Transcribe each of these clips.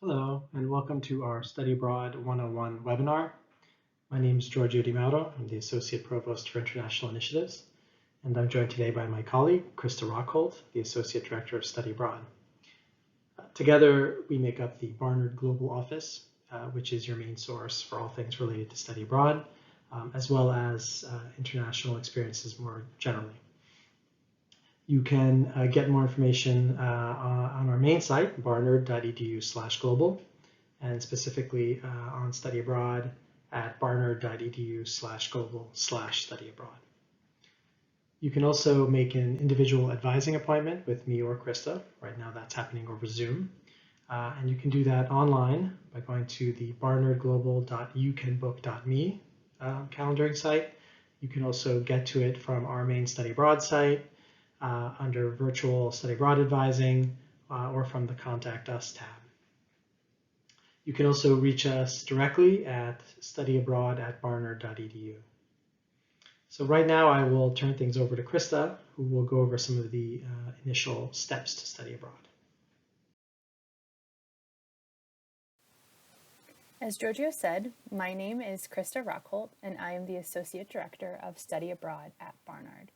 Hello, and welcome to our Study Abroad 101 webinar. My name is Giorgio Di Mauro. I'm the Associate Provost for International Initiatives, and I'm joined today by my colleague, Krista Rockhold, the Associate Director of Study Abroad. Together, we make up the Barnard Global Office, which is your main source for all things related to study abroad, as well as international experiences more generally. You can get more information on our main site, barnard.edu/global, and specifically on study abroad at barnard.edu/global/study abroad. You can also make an individual advising appointment with me or Krista. Right now that's happening over Zoom. And you can do that online by going to the barnardglobal.youcanbook.me calendaring site. You can also get to it from our main study abroad site under virtual study abroad advising or from the contact us tab. You can also reach us directly at studyabroad@barnard.edu. So right now I will turn things over to Krista, who will go over some of the initial steps to study abroad. As Giorgio said, my name is Krista Rockholt, and I am the Associate Director of Study Abroad at Barnard.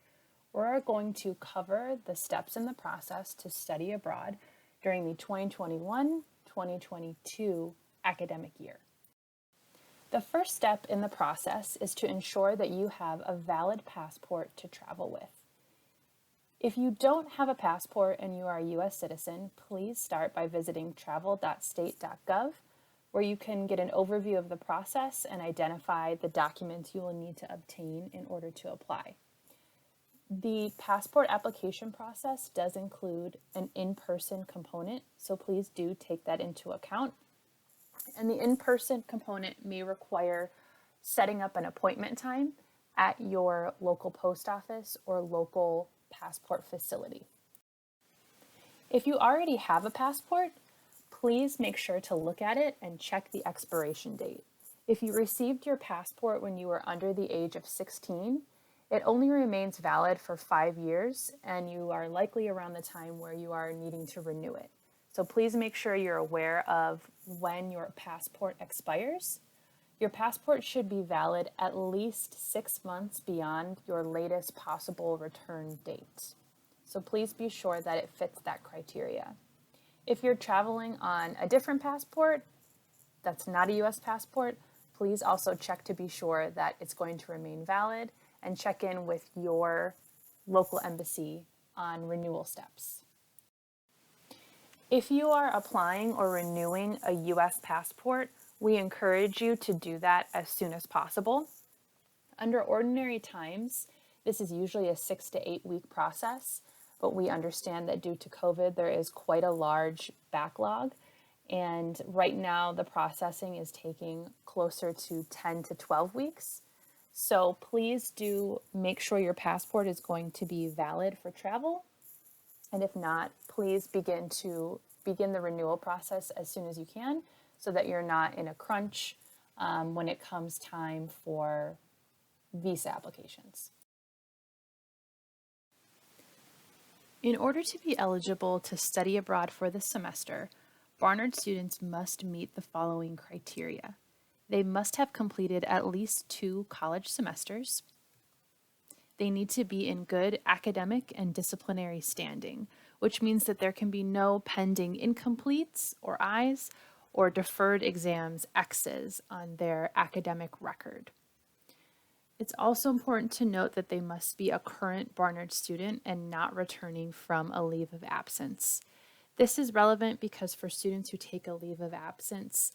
We're going to cover the steps in the process to study abroad during the 2021-2022 academic year. The first step in the process is to ensure that you have a valid passport to travel with. If you don't have a passport and you are a U.S. citizen, please start by visiting travel.state.gov, where you can get an overview of the process and identify the documents you will need to obtain in order to apply. The passport application process does include an in-person component, so please do take that into account. And the in-person component may require setting up an appointment time at your local post office or local passport facility. If you already have a passport, please make sure to look at it and check the expiration date. If you received your passport when you were under the age of 16, it only remains valid for 5 years, and you are likely around the time where you are needing to renew it. So please make sure you're aware of when your passport expires. Your passport should be valid at least 6 months beyond your latest possible return date. So please be sure that it fits that criteria. If you're traveling on a different passport that's not a US passport, please also check to be sure that it's going to remain valid and check in with your local embassy on renewal steps. If you are applying or renewing a US passport, we encourage you to do that as soon as possible. Under ordinary times, this is usually a 6 to 8 week process, but we understand that due to COVID, there is quite a large backlog. And right now, the processing is taking closer to 10 to 12 weeks. So please do make sure your passport is going to be valid for travel. And if not, please begin the renewal process as soon as you can so that you're not in a crunch when it comes time for visa applications. In order to be eligible to study abroad for the semester, Barnard students must meet the following criteria. They must have completed at least 2 college semesters. They need to be in good academic and disciplinary standing, which means that there can be no pending incompletes or I's or deferred exams X's on their academic record. It's also important to note that they must be a current Barnard student and not returning from a leave of absence. This is relevant because for students who take a leave of absence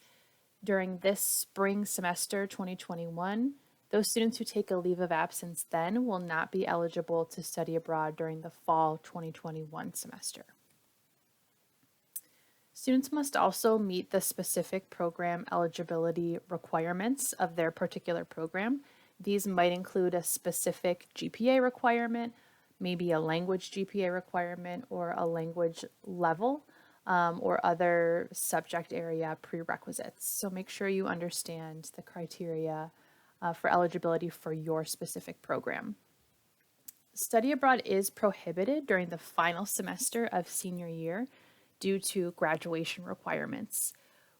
during this spring semester 2021, those students who take a leave of absence then will not be eligible to study abroad during the fall 2021 semester. Students must also meet the specific program eligibility requirements of their particular program. These might include a specific GPA requirement, maybe a language GPA requirement, or a language level, or other subject area prerequisites. So make sure you understand the criteria for eligibility for your specific program. Study abroad is prohibited during the final semester of senior year due to graduation requirements.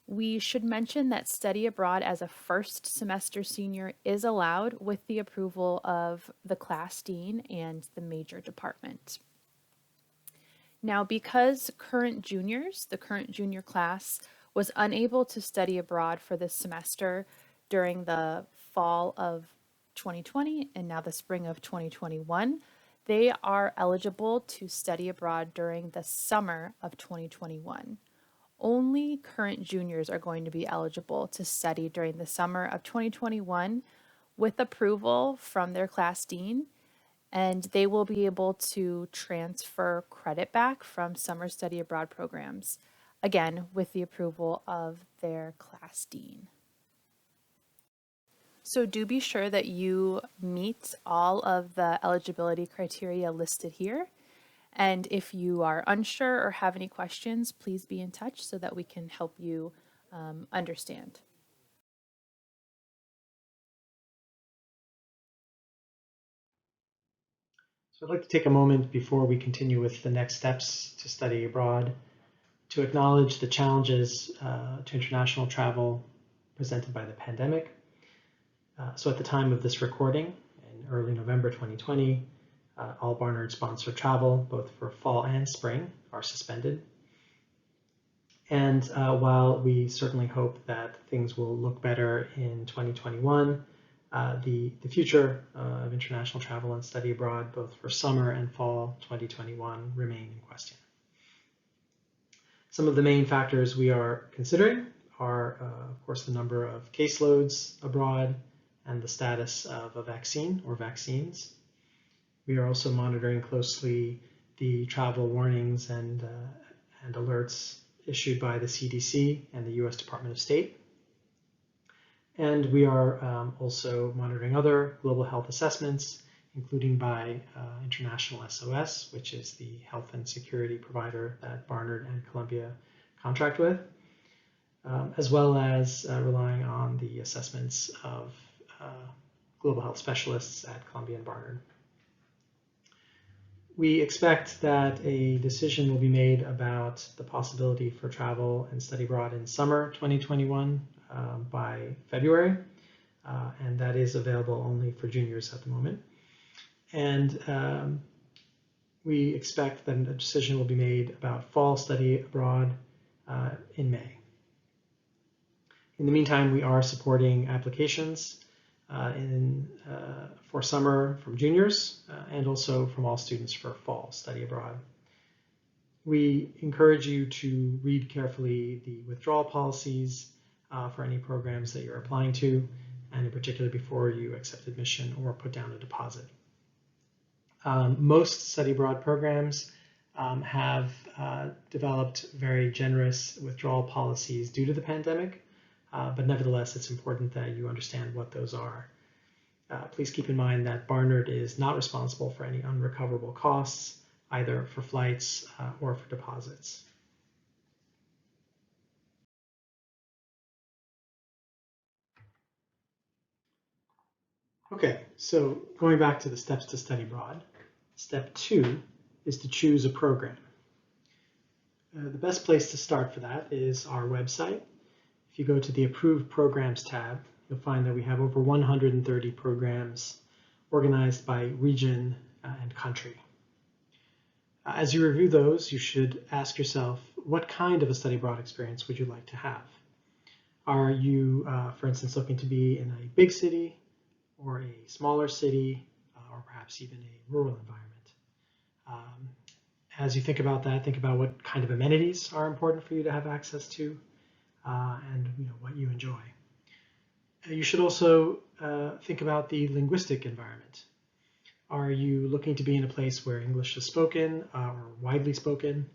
We should mention that study abroad as a first semester senior is allowed with the approval of the class dean and the major department. Now, because the current junior class, was unable to study abroad for this semester during the fall of 2020 and now the spring of 2021, they are eligible to study abroad during the summer of 2021. Only current juniors are going to be eligible to study during the summer of 2021 with approval from their class dean, and they will be able to transfer credit back from summer study abroad programs, again, with the approval of their class dean. So do be sure that you meet all of the eligibility criteria listed here. And if you are unsure or have any questions, please be in touch so that we can help you understand. So I'd like to take a moment before we continue with the next steps to study abroad to acknowledge the challenges to international travel presented by the pandemic. So at the time of this recording, in early November 2020, all Barnard-sponsored travel, both for fall and spring, are suspended. And while we certainly hope that things will look better in 2021, the future of international travel and study abroad, both for summer and fall 2021, remain in question. Some of the main factors we are considering are, of course, the number of caseloads abroad and the status of a vaccine or vaccines. We are also monitoring closely the travel warnings and alerts issued by the CDC and the US Department of State. And we are also monitoring other global health assessments, including by International SOS, which is the health and security provider that Barnard and Columbia contract with, as well as relying on the assessments of global health specialists at Columbia and Barnard. We expect that a decision will be made about the possibility for travel and study abroad in summer 2021 by February, and that is available only for juniors at the moment. And we expect that a decision will be made about fall study abroad in May. In the meantime, we are supporting applications for summer from juniors and also from all students for fall study abroad. We encourage you to read carefully the withdrawal policies for any programs that you're applying to, and in particular before you accept admission or put down a deposit. Most study abroad programs have developed very generous withdrawal policies due to the pandemic, but nevertheless, it's important that you understand what those are. Please keep in mind that Barnard is not responsible for any unrecoverable costs, either for flights or for deposits. Okay, so going back to the steps to study abroad, step 2 is to choose a program. The best place to start for that is our website. If you go to the Approved Programs tab, you'll find that we have over 130 programs organized by region and country. As you review those, you should ask yourself, what kind of a study abroad experience would you like to have? Are you, for instance, looking to be in a big city or a smaller city, or perhaps even a rural environment? As you think about that, think about what kind of amenities are important for you to have access to, and what you enjoy. You should also think about the linguistic environment. Are you looking to be in a place where English is spoken or widely spoken?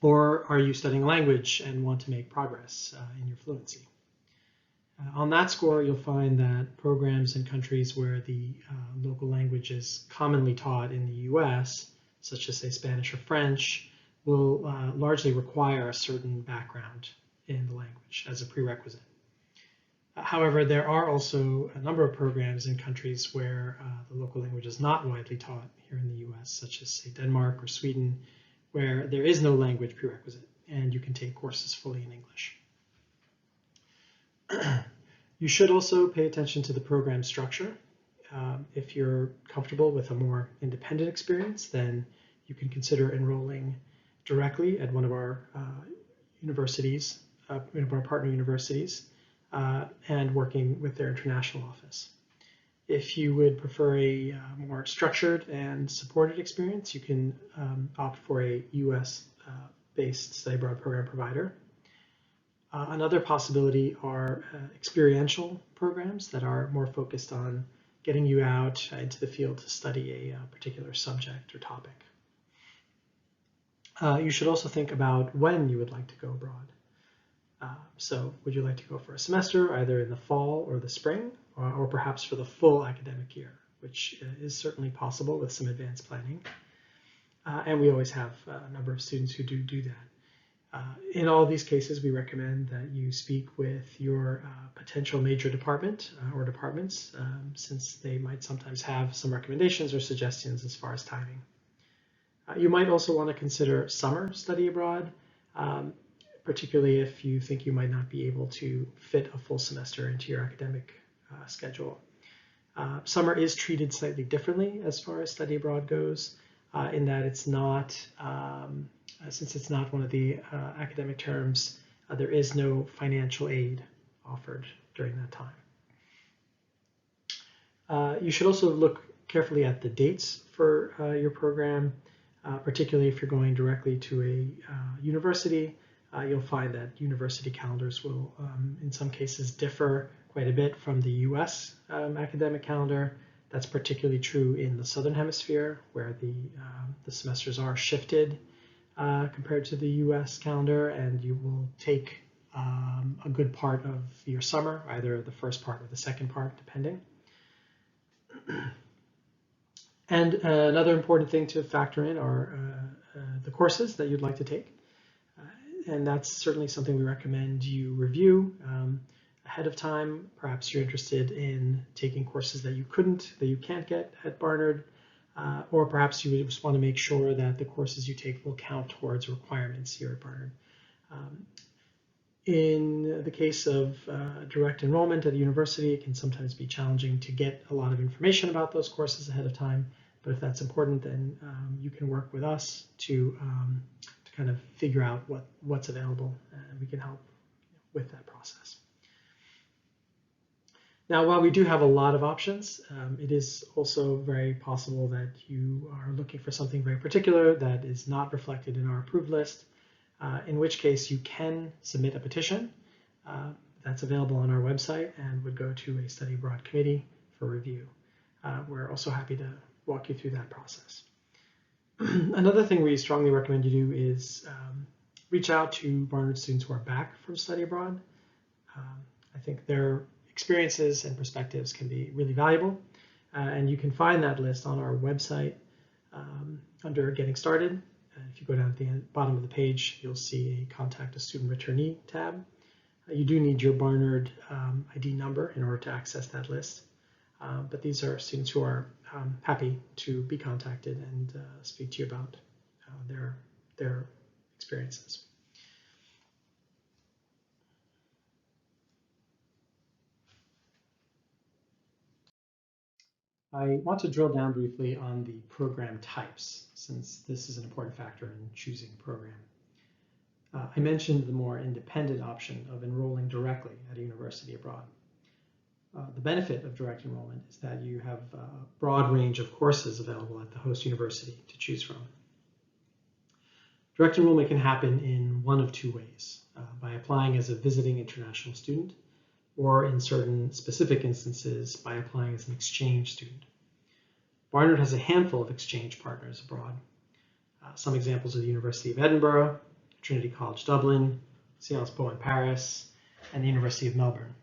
Or are you studying language and want to make progress in your fluency? On that score, you'll find that programs in countries where the local language is commonly taught in the US, such as say Spanish or French, will largely require a certain background in the language as a prerequisite. However, there are also a number of programs in countries where the local language is not widely taught here in the US, such as say Denmark or Sweden, where there is no language prerequisite and you can take courses fully in English. You should also pay attention to the program structure. If you're comfortable with a more independent experience, then you can consider enrolling directly at one of our universities, one of our partner universities, and working with their international office. If you would prefer a more structured and supported experience, you can opt for a US-based study abroad program provider. Another possibility are experiential programs that are more focused on getting you out into the field to study a particular subject or topic. You should also think about when you would like to go abroad. So would you like to go for a semester, either in the fall or the spring, or perhaps for the full academic year, which is certainly possible with some advanced planning. And we always have a number of students who do that. In all these cases, we recommend that you speak with your potential major department or departments, since they might sometimes have some recommendations or suggestions as far as timing. You might also want to consider summer study abroad, particularly if you think you might not be able to fit a full semester into your academic schedule. Summer is treated slightly differently as far as study abroad goes, in that it's not, since it's not one of the academic terms, there is no financial aid offered during that time. You should also look carefully at the dates for your program, particularly if you're going directly to a university. You'll find that university calendars will, in some cases, differ quite a bit from the US academic calendar. That's particularly true in the Southern Hemisphere, where the semesters are shifted compared to the US calendar, and you will take a good part of your summer, either the first part or the second part, depending. And another important thing to factor in are the courses that you'd like to take. And that's certainly something we recommend you review ahead of time. Perhaps you're interested in taking courses that you can't get at Barnard, or perhaps you just want to make sure that the courses you take will count towards requirements here at Barnard. In the case of direct enrollment at a university, it can sometimes be challenging to get a lot of information about those courses ahead of time. But if that's important, then you can work with us to kind of figure out what's available, and we can help with that process. Now, while we do have a lot of options, it is also very possible that you are looking for something very particular that is not reflected in our approved list, in which case you can submit a petition that's available on our website and would go to a study abroad committee for review. We're also happy to walk you through that process. Another thing we strongly recommend you do is reach out to Barnard students who are back from study abroad. I think their experiences and perspectives can be really valuable, and you can find that list on our website under Getting Started. If you go down at the bottom of the page, you'll see a Contact a Student Returnee tab. You do need your Barnard ID number in order to access that list. But these are students who are happy to be contacted and speak to you about their experiences. I want to drill down briefly on the program types, since this is an important factor in choosing a program. I mentioned the more independent option of enrolling directly at a university abroad. The benefit of direct enrollment is that you have a broad range of courses available at the host university to choose from. Direct enrollment can happen in one of two ways, by applying as a visiting international student, or in certain specific instances by applying as an exchange student. Barnard has a handful of exchange partners abroad. Some examples are the University of Edinburgh, Trinity College Dublin, Sciences Po in Paris, and the University of Melbourne.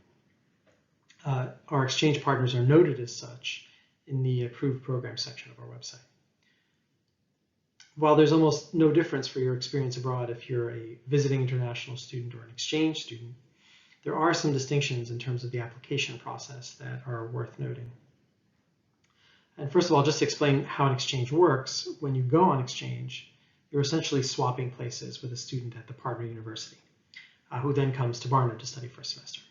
Our exchange partners are noted as such in the approved program section of our website. While there's almost no difference for your experience abroad if you're a visiting international student or an exchange student, there are some distinctions in terms of the application process that are worth noting. And first of all, just to explain how an exchange works, when you go on exchange, you're essentially swapping places with a student at the partner university, who then comes to Barnard to study for a semester.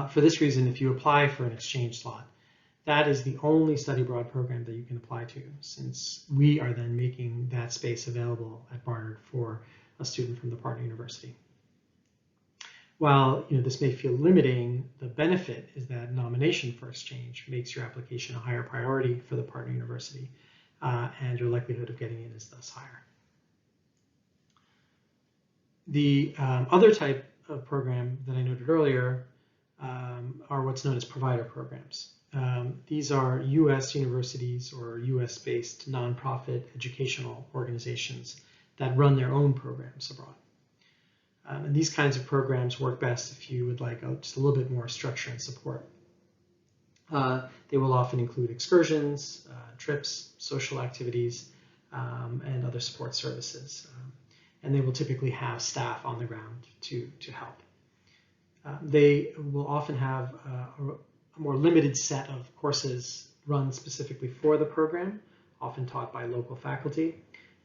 For this reason, if you apply for an exchange slot, that is the only study abroad program that you can apply to, since we are then making that space available at Barnard for a student from the partner university. While this may feel limiting, the benefit is that nomination for exchange makes your application a higher priority for the partner university, and your likelihood of getting in is thus higher. The other type of program that I noted earlier are what's known as provider programs. These are U.S. universities or U.S.-based nonprofit educational organizations that run their own programs abroad. And these kinds of programs work best if you would like just a little bit more structure and support. They will often include excursions, trips, social activities, and other support services. And they will typically have staff on the ground to help. They will often have a more limited set of courses run specifically for the program, often taught by local faculty.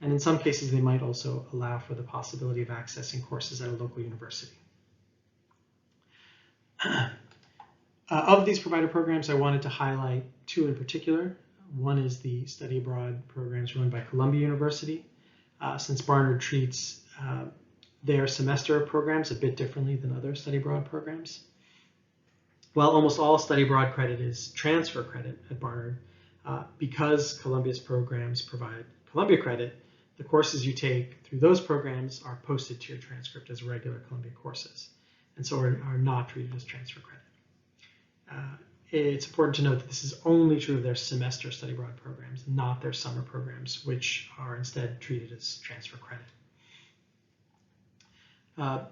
And in some cases, they might also allow for the possibility of accessing courses at a local university. Of these provider programs, I wanted to highlight two in particular. One is the study abroad programs run by Columbia University, since Barnard treats their semester programs a bit differently than other study abroad programs. While almost all study abroad credit is transfer credit at Barnard, because Columbia's programs provide Columbia credit, the courses you take through those programs are posted to your transcript as regular Columbia courses, and so are not treated as transfer credit. It's important to note that this is only true of their semester study abroad programs, not their summer programs, which are instead treated as transfer credit.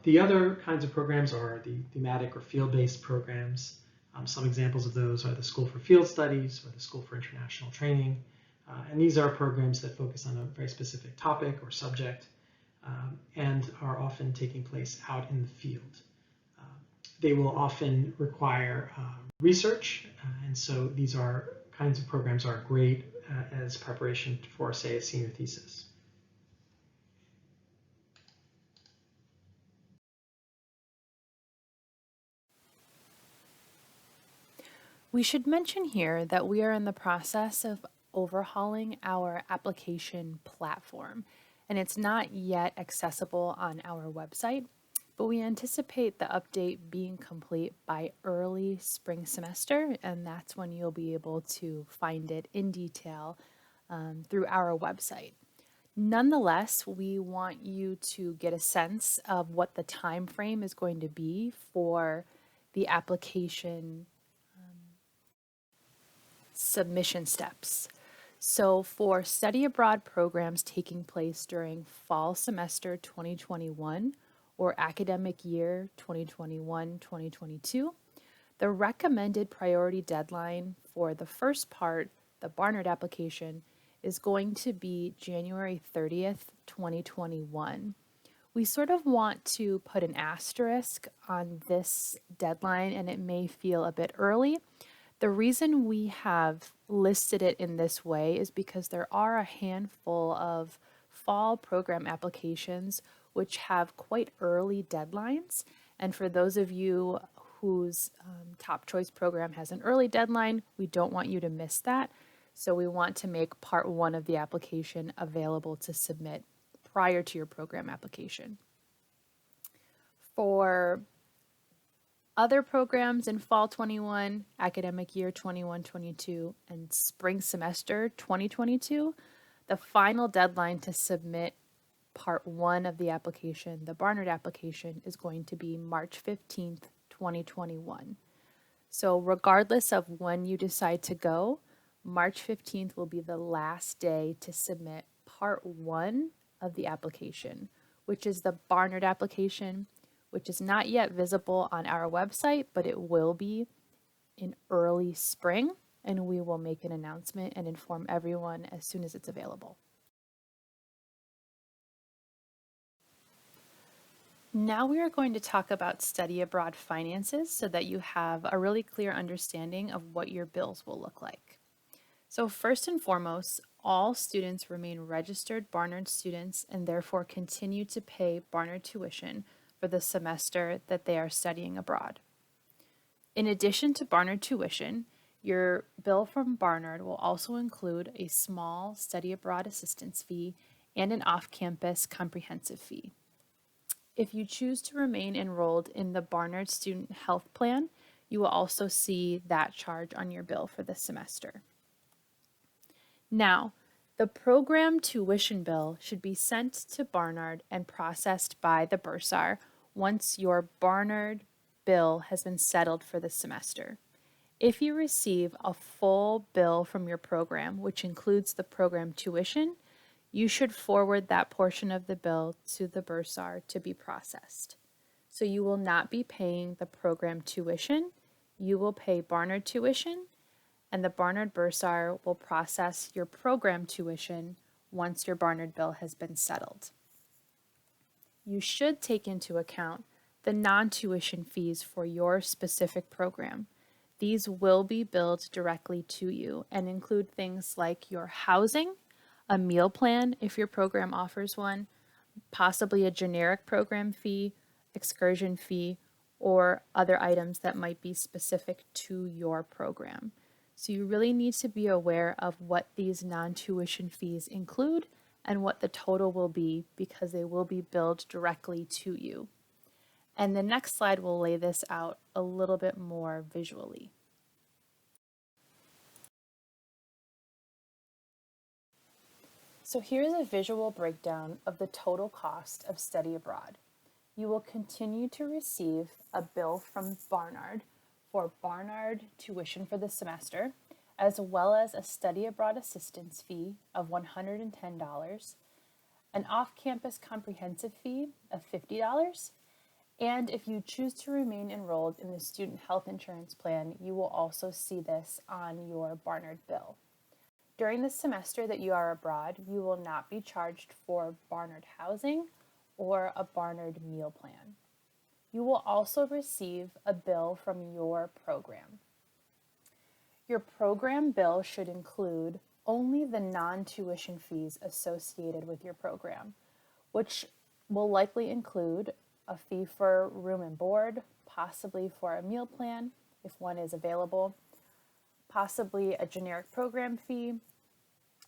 The other kinds of programs are the thematic or field-based programs. Some examples of those are the School for Field Studies or the School for International Training. And these are programs that focus on a very specific topic or subject and are often taking place out in the field. They will often require research, and so these kinds of programs are great as preparation for, say, a senior thesis. We should mention here that we are in the process of overhauling our application platform, and it's not yet accessible on our website, but we anticipate the update being complete by early spring semester, and that's when you'll be able to find it in detail through our website. Nonetheless, we want you to get a sense of what the time frame is going to be for the application submission steps. So for study abroad programs taking place during fall semester 2021 or academic year 2021-2022, the recommended priority deadline for the first part, the Barnard application, is going to be January 30th, 2021. We sort of want to put an asterisk on this deadline, and it may feel a bit early. The reason we have listed it in this way is because there are a handful of fall program applications which have quite early deadlines. And for those of you whose top choice program has an early deadline, we don't want you to miss that. So we want to make part one of the application available to submit prior to your program application. For other programs in fall 21, academic year 21-22, and spring semester 2022, the final deadline to submit part one of the application, the Barnard application, is going to be March 15th, 2021. So regardless of when you decide to go, March 15th will be the last day to submit part one of the application, which is the Barnard application, which is not yet visible on our website, but it will be in early spring, and we will make an announcement and inform everyone as soon as it's available. Now we are going to talk about study abroad finances so that you have a really clear understanding of what your bills will look like. So first and foremost, all students remain registered Barnard students and therefore continue to pay Barnard tuition for the semester that they are studying abroad. In addition to Barnard tuition, your bill from Barnard will also include a small study abroad assistance fee and an off-campus comprehensive fee. If you choose to remain enrolled in the Barnard Student Health Plan, you will also see that charge on your bill for the semester. Now, the program tuition bill should be sent to Barnard and processed by the bursar once your Barnard bill has been settled for the semester. If you receive a full bill from your program, which includes the program tuition, you should forward that portion of the bill to the bursar to be processed. So you will not be paying the program tuition, you will pay Barnard tuition, and the Barnard bursar will process your program tuition once your Barnard bill has been settled. You should take into account the non-tuition fees for your specific program. These will be billed directly to you and include things like your housing, a meal plan if your program offers one, possibly a generic program fee, excursion fee, or other items that might be specific to your program. So you really need to be aware of what these non-tuition fees include and what the total will be because they will be billed directly to you. And the next slide will lay this out a little bit more visually. So here's a visual breakdown of the total cost of study abroad. You will continue to receive a bill from Barnard for Barnard tuition for the semester, as well as a study abroad assistance fee of $110, an off-campus comprehensive fee of $50, and if you choose to remain enrolled in the student health insurance plan, you will also see this on your Barnard bill. During the semester that you are abroad, you will not be charged for Barnard housing or a Barnard meal plan. You will also receive a bill from your program. Your program bill should include only the non-tuition fees associated with your program, which will likely include a fee for room and board, possibly for a meal plan if one is available, possibly a generic program fee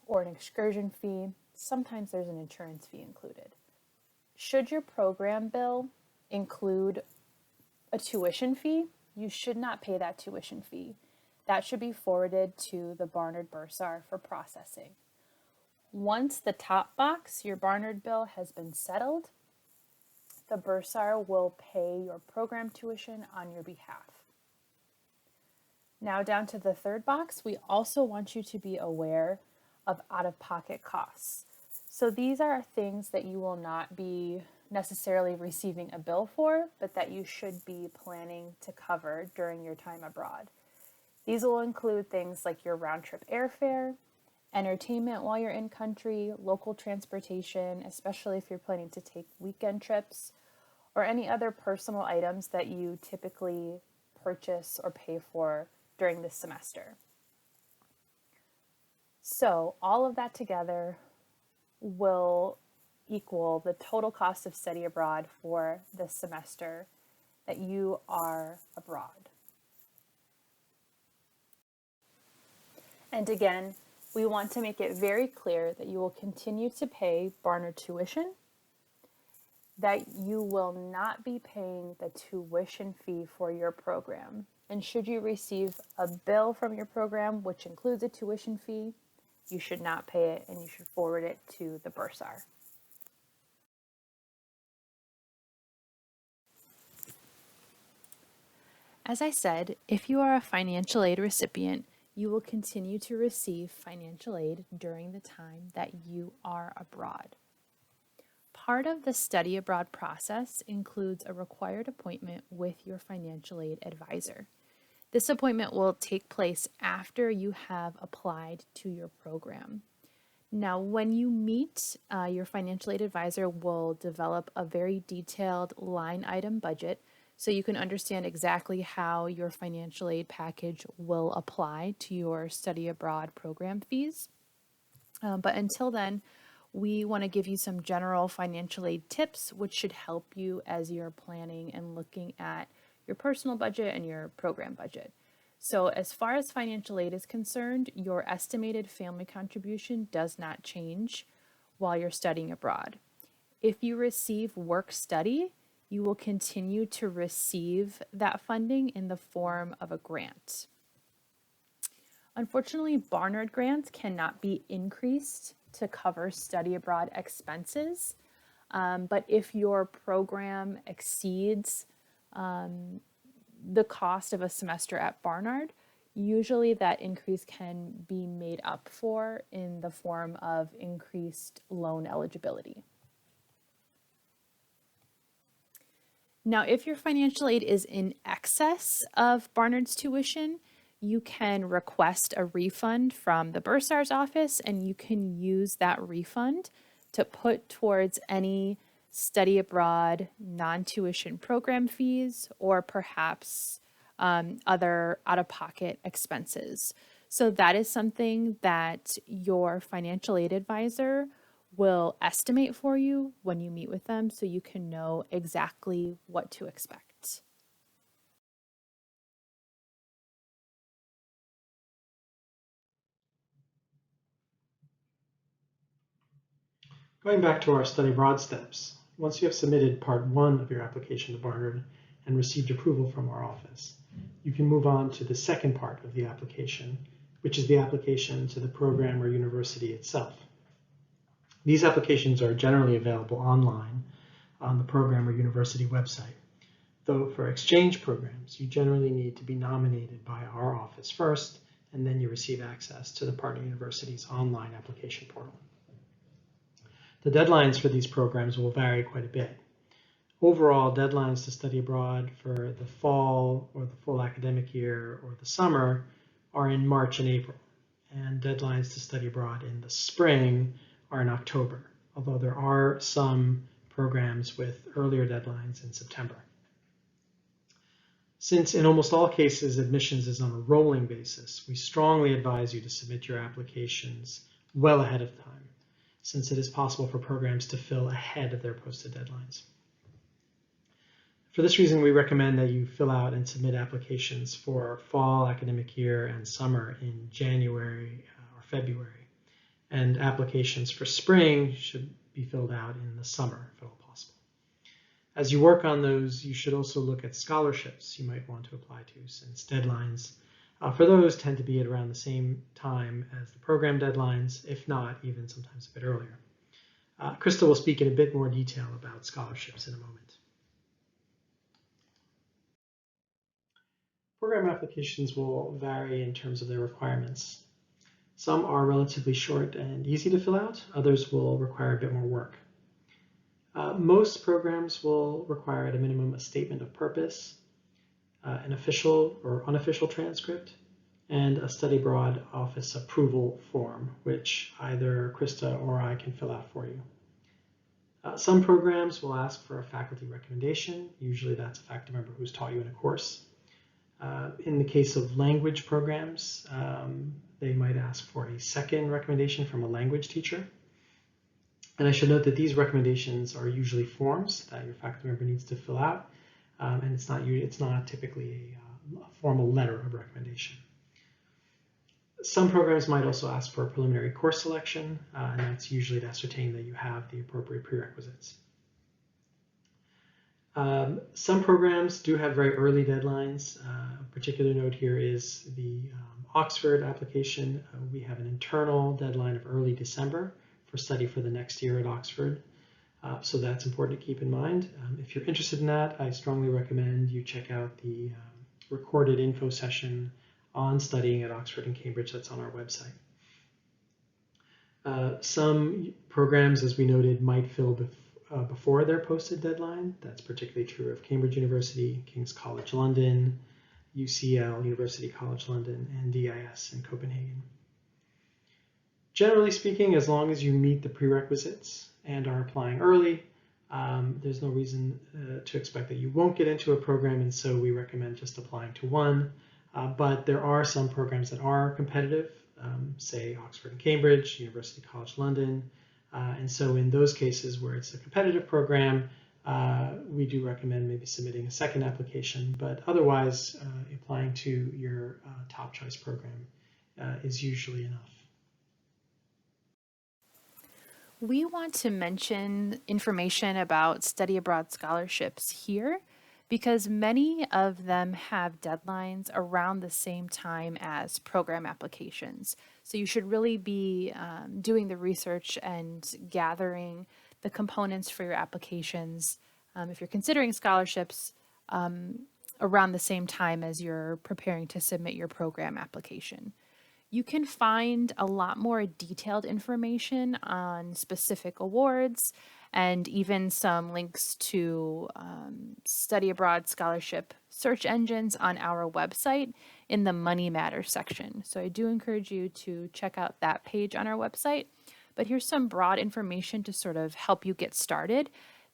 or an excursion fee. Sometimes there's an insurance fee included. Should your program bill include a tuition fee, you should not pay that tuition fee. That should be forwarded to the Barnard bursar for processing. Once the top box, your Barnard bill, has been settled, the bursar will pay your program tuition on your behalf. Now down to the third box, we also want you to be aware of out-of-pocket costs. So these are things that you will not be necessarily receiving a bill for, but that you should be planning to cover during your time abroad. These will include things like your round-trip airfare, entertainment while you're in country, local transportation, especially if you're planning to take weekend trips, or any other personal items that you typically purchase or pay for during this semester. So all of that together will equal the total cost of study abroad for this semester that you are abroad. And again, we want to make it very clear that you will continue to pay Barnard tuition, that you will not be paying the tuition fee for your program. And should you receive a bill from your program which includes a tuition fee, you should not pay it and you should forward it to the bursar. As I said, if you are a financial aid recipient, you will continue to receive financial aid during the time that you are abroad. Part of the study abroad process includes a required appointment with your financial aid advisor. This appointment will take place after you have applied to your program. Now, when you meet, your financial aid advisor will develop a very detailed line item budget so you can understand exactly how your financial aid package will apply to your study abroad program fees. But until then, we want to give you some general financial aid tips which should help you as you're planning and looking at your personal budget and your program budget. So as far as financial aid is concerned, your estimated family contribution does not change while you're studying abroad. If you receive work study, you will continue to receive that funding in the form of a grant. Unfortunately, Barnard grants cannot be increased to cover study abroad expenses, but if your program exceeds the cost of a semester at Barnard, usually that increase can be made up for in the form of increased loan eligibility. Now, if your financial aid is in excess of Barnard's tuition, you can request a refund from the bursar's office, and you can use that refund to put towards any study abroad non-tuition program fees or perhaps other out-of-pocket expenses. So that is something that your financial aid advisor will estimate for you when you meet with them, so you can know exactly what to expect. Going back to our study abroad steps, once you have submitted part 1 of your application to Barnard and received approval from our office, you can move on to the second part of the application, which is the application to the program or university itself. These applications are generally available online on the program or university website, though for exchange programs, you generally need to be nominated by our office first, and then you receive access to the partner university's online application portal. The deadlines for these programs will vary quite a bit. Overall, deadlines to study abroad for the fall or the full academic year or the summer are in March and April, and deadlines to study abroad in the spring are in October, although there are some programs with earlier deadlines in September. Since in almost all cases admissions is on a rolling basis, we strongly advise you to submit your applications well ahead of time, since it is possible for programs to fill ahead of their posted deadlines. For this reason, we recommend that you fill out and submit applications for fall academic year and summer in January or February. And applications for spring should be filled out in the summer, if at all possible. As you work on those, you should also look at scholarships you might want to apply to, since deadlines for those tend to be at around the same time as the program deadlines, if not even sometimes a bit earlier. Krista will speak in a bit more detail about scholarships in a moment. Program applications will vary in terms of their requirements. Some are relatively short and easy to fill out. Others will require a bit more work. Most programs will require at a minimum a statement of purpose, an official or unofficial transcript, and a study abroad office approval form, which either Krista or I can fill out for you. Some programs will ask for a faculty recommendation. Usually that's a faculty member who's taught you in a course. In the case of language programs, they might ask for a second recommendation from a language teacher. And I should note that these recommendations are usually forms that your faculty member needs to fill out, and it's not typically a formal letter of recommendation. Some programs might also ask for a preliminary course selection, and that's usually to ascertain that you have the appropriate prerequisites. Some programs do have very early deadlines. A particular note here is the Oxford application. We have an internal deadline of early December for study for the next year at Oxford. So that's important to keep in mind. If you're interested in that, I strongly recommend you check out the recorded info session on studying at Oxford and Cambridge that's on our website. Some programs, as we noted, might fill before their posted deadline. That's particularly true of Cambridge University, King's College London, UCL, University College London, and DIS in Copenhagen. Generally speaking, as long as you meet the prerequisites and are applying early, there's no reason to expect that you won't get into a program, and so we recommend just applying to one. But there are some programs that are competitive, say Oxford and Cambridge, University College London, and so in those cases where it's a competitive program, we do recommend maybe submitting a second application, but otherwise applying to your top choice program is usually enough. We want to mention information about study abroad scholarships here because many of them have deadlines around the same time as program applications. So you should really be doing the research and gathering the components for your applications if you're considering scholarships around the same time as you're preparing to submit your program application. You can find a lot more detailed information on specific awards and even some links to study abroad scholarship search engines on our website in the Money Matters section. So I do encourage you to check out that page on our website. But here's some broad information to sort of help you get started.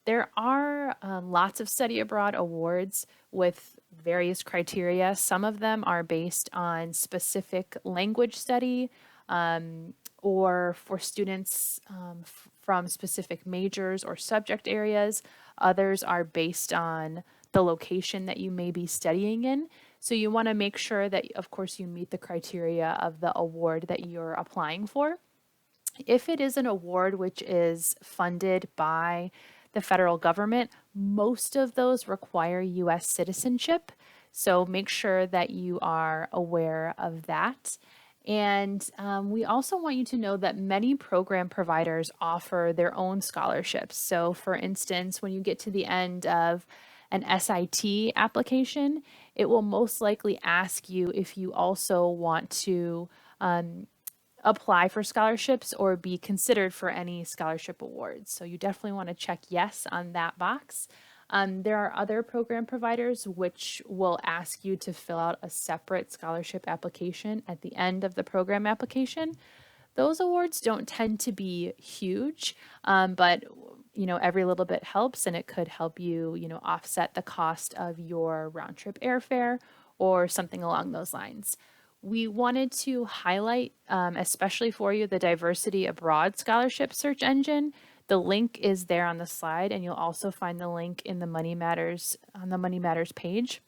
There are lots of study abroad awards with various criteria. Some of them are based on specific language study or for students from specific majors or subject areas. Others are based on the location that you may be studying in. So you want to make sure that, of course, you meet the criteria of the award that you're applying for. If it is an award which is funded by the federal government, most of those require U.S. citizenship. So make sure that you are aware of that. And we also want you to know that many program providers offer their own scholarships. So for instance, when you get to the end of an SIT application, it will most likely ask you if you also want to apply for scholarships or be considered for any scholarship awards. So you definitely want to check yes on that box. There are other program providers which will ask you to fill out a separate scholarship application at the end of the program application. Those awards don't tend to be huge, but every little bit helps, and it could help you, offset the cost of your round trip airfare or something along those lines. We wanted to highlight, especially for you, the Diversity Abroad Scholarship search engine. The link is there on the slide, and you'll also find the link in the Money Matters on the Money Matters page.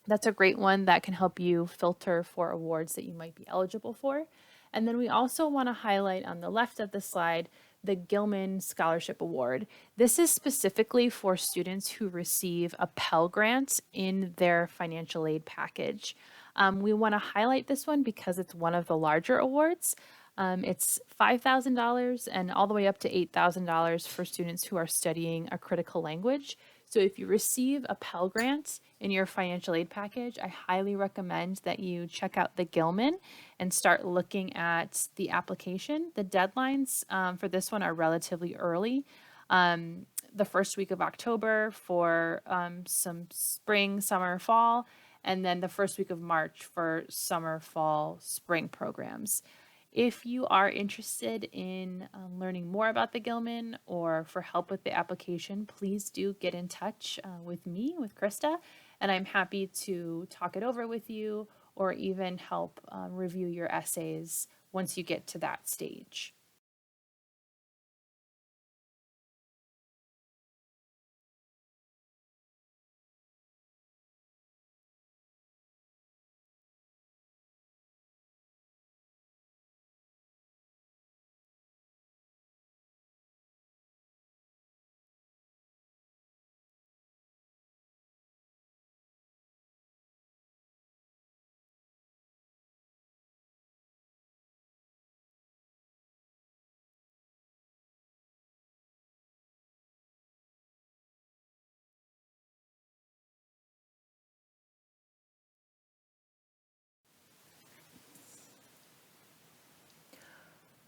That's a great one that can help you filter for awards that you might be eligible for. And then we also want to highlight on the left of the slide the Gilman Scholarship Award. This is specifically for students who receive a Pell Grant in their financial aid package. We want to highlight this one because it's one of the larger awards. It's $5,000 and all the way up to $8,000 for students who are studying a critical language. So if you receive a Pell Grant in your financial aid package, I highly recommend that you check out the Gilman and start looking at the application. The deadlines for this one are relatively early. The first week of October for some spring, summer, fall, and then the first week of March for summer, fall, spring programs. If you are interested in learning more about the Gilman or for help with the application, please do get in touch with me, with Krista, and I'm happy to talk it over with you or even help review your essays once you get to that stage.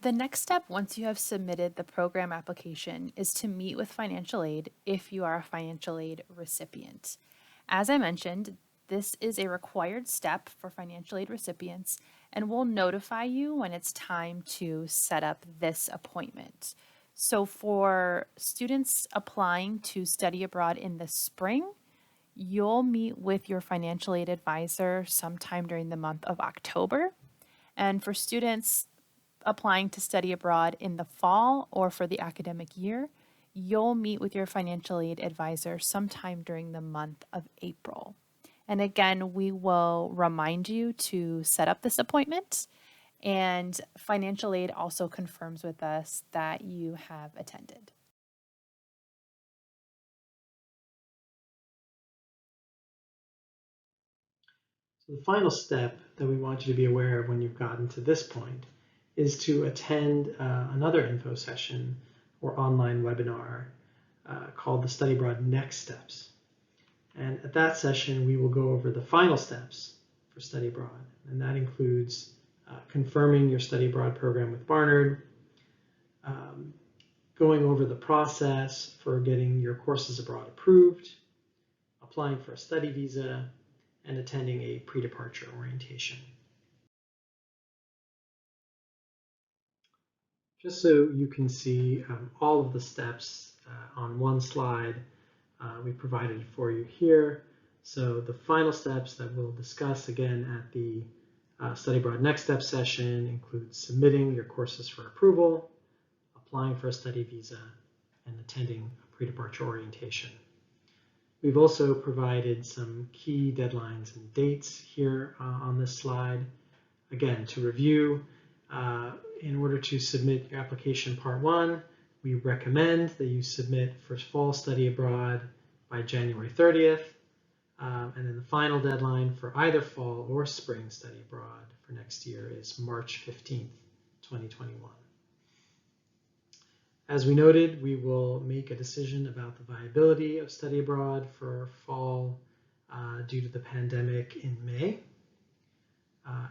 The next step, once you have submitted the program application, is to meet with financial aid if you are a financial aid recipient. As I mentioned, this is a required step for financial aid recipients and will notify you when it's time to set up this appointment. So for students applying to study abroad in the spring, you'll meet with your financial aid advisor sometime during the month of October. And for students applying to study abroad in the fall or for the academic year, you'll meet with your financial aid advisor sometime during the month of April. And again, we will remind you to set up this appointment, and financial aid also confirms with us that you have attended. So the final step that we want you to be aware of when you've gotten to this point is to attend another info session or online webinar called the Study Abroad Next Steps. And at that session, we will go over the final steps for study abroad. And that includes confirming your study abroad program with Barnard, going over the process for getting your courses abroad approved, applying for a study visa, and attending a pre-departure orientation. Just so you can see all of the steps on one slide, we provided for you here. So the final steps that we'll discuss again at the Study Abroad Next Step session include submitting your courses for approval, applying for a study visa, and attending a pre-departure orientation. We've also provided some key deadlines and dates here on this slide. Again, to review, in order to submit your application part 1, we recommend that you submit for fall study abroad by January 30th. And then the final deadline for either fall or spring study abroad for next year is March 15th, 2021. As we noted, we will make a decision about the viability of study abroad for fall due to the pandemic in May.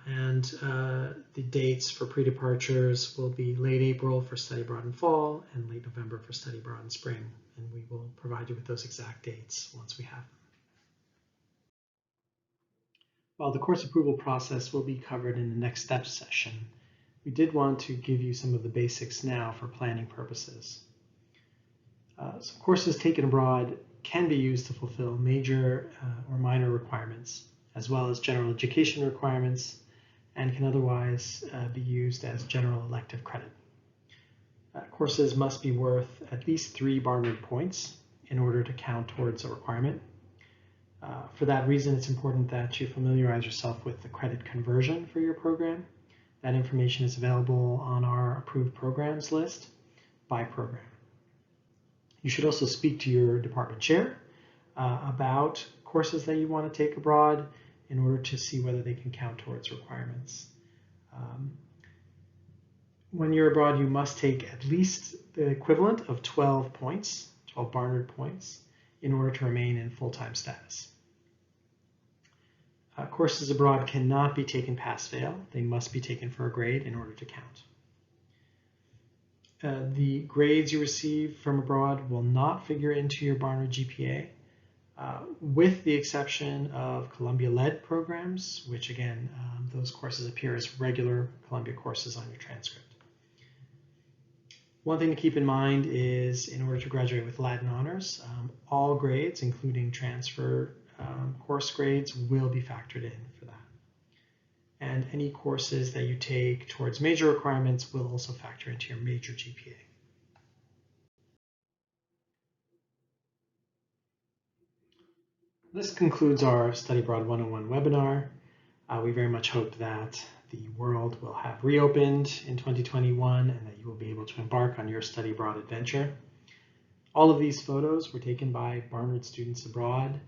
And the dates for pre-departures will be late April for study abroad in fall and late November for study abroad in spring. And we will provide you with those exact dates once we have them. While the course approval process will be covered in the next steps session, we did want to give you some of the basics now for planning purposes. So courses taken abroad can be used to fulfill major or minor requirements, as well as general education requirements, and can otherwise be used as general elective credit. Courses must be worth at least 3 Barnard points in order to count towards a requirement. For that reason, it's important that you familiarize yourself with the credit conversion for your program. That information is available on our approved programs list by program. You should also speak to your department chair about courses that you want to take abroad in order to see whether they can count towards requirements. When you're abroad, you must take at least the equivalent of 12 points, 12 Barnard points, in order to remain in full-time status. Courses abroad cannot be taken pass-fail. They must be taken for a grade in order to count. The grades you receive from abroad will not figure into your Barnard GPA, with the exception of Columbia-led programs, which again, those courses appear as regular Columbia courses on your transcript. One thing to keep in mind is in order to graduate with Latin honors, all grades, including transfer course grades, will be factored in for that. And any courses that you take towards major requirements will also factor into your major GPA. This concludes our Study Abroad 101 webinar. We very much hope that the world will have reopened in 2021 and that you will be able to embark on your study abroad adventure. All of these photos were taken by Barnard students abroad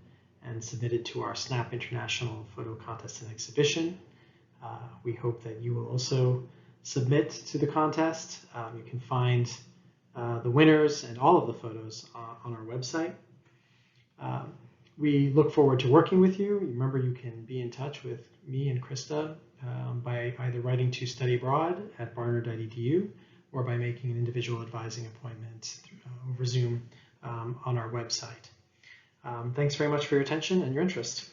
and submitted to our SNAP International Photo Contest and Exhibition. We hope that you will also submit to the contest. You can find the winners and all of the photos on our website. We look forward to working with you. Remember, you can be in touch with me and Krista by either writing to studyabroad@barnard.edu or by making an individual advising appointment over Zoom on our website. Thanks very much for your attention and your interest.